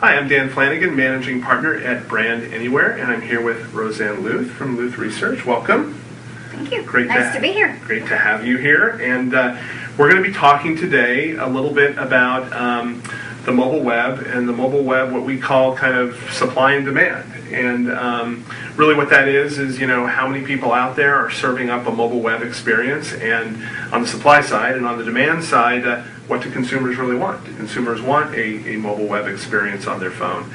Hi, I'm Dan Flanagan, Managing Partner at Brand Anywhere, and I'm here with Roseanne Luth from Luth Research. Welcome. Thank you. Great nice to be here. Great to have you here. And we're going to be talking today a little bit about the mobile web, and the mobile web, what we call kind of supply and demand. And really what that is, you know, how many people out there are serving up a mobile web experience, and on the supply side and on the demand side, what do consumers really want? Do consumers want a mobile web experience on their phone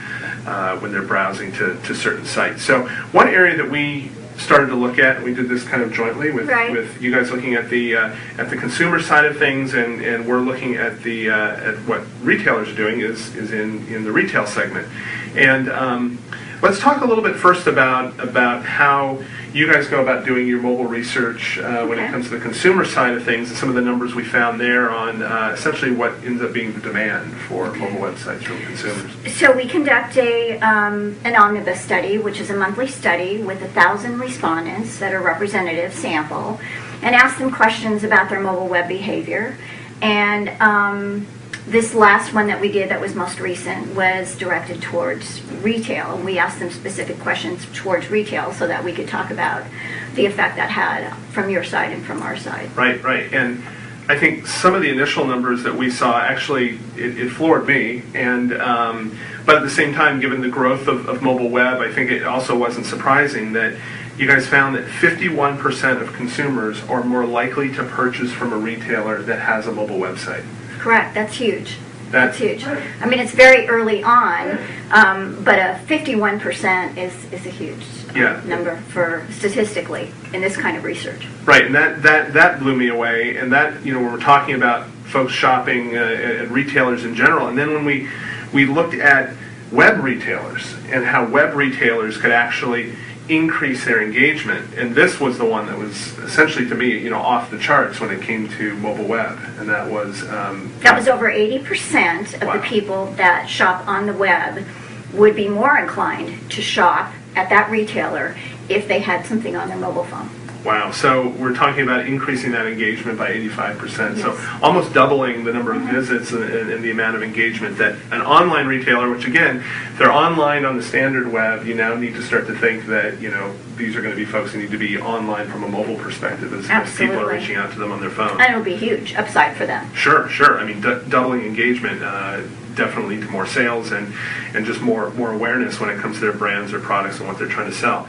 when they're browsing to certain sites? So one area that we started to look at, and we did this kind of jointly with you guys looking at the consumer side of things, and we're looking at at what retailers are doing is in the retail segment. And let's talk a little bit first about how you guys go about doing your mobile research when it comes to the consumer side of things, and some of the numbers we found there on essentially what ends up being the demand for mobile websites from consumers. So we conduct an omnibus study, which is a monthly study with 1,000 respondents that are representative sample, and ask them questions about their mobile web behavior. And this last one that we did that was most recent was directed towards retail. We asked them specific questions towards retail so that we could talk about the effect that had from your side and from our side. Right. And I think some of the initial numbers that we saw, actually, it floored me. And but at the same time, given the growth of mobile web, I think it also wasn't surprising that you guys found that 51% of consumers are more likely to purchase from a retailer that has a mobile website. Correct. That's huge. That's huge. I mean, it's very early on, but a 51% is a huge number for statistically in this kind of research. Right, and that blew me away. And that, you know, when we're talking about folks shopping at retailers in general, and then when we looked at web retailers and how web retailers could actually increase their engagement, and this was the one that was essentially, to me, you know, off the charts when it came to mobile web, and that was over 80% of the people that shop on the web would be more inclined to shop at that retailer if they had something on their mobile phone. Wow, so we're talking about increasing that engagement by 85%, yes. So almost doubling the number of visits and the amount of engagement that an online retailer, which again, if they're online on the standard web, you now need to start to think that, you know, these are going to be folks who need to be online from a mobile perspective as people are reaching out to them on their phone. And it'll be huge upside for them. Sure. I mean, doubling engagement definitely lead to more sales and just more awareness when it comes to their brands or products and what they're trying to sell.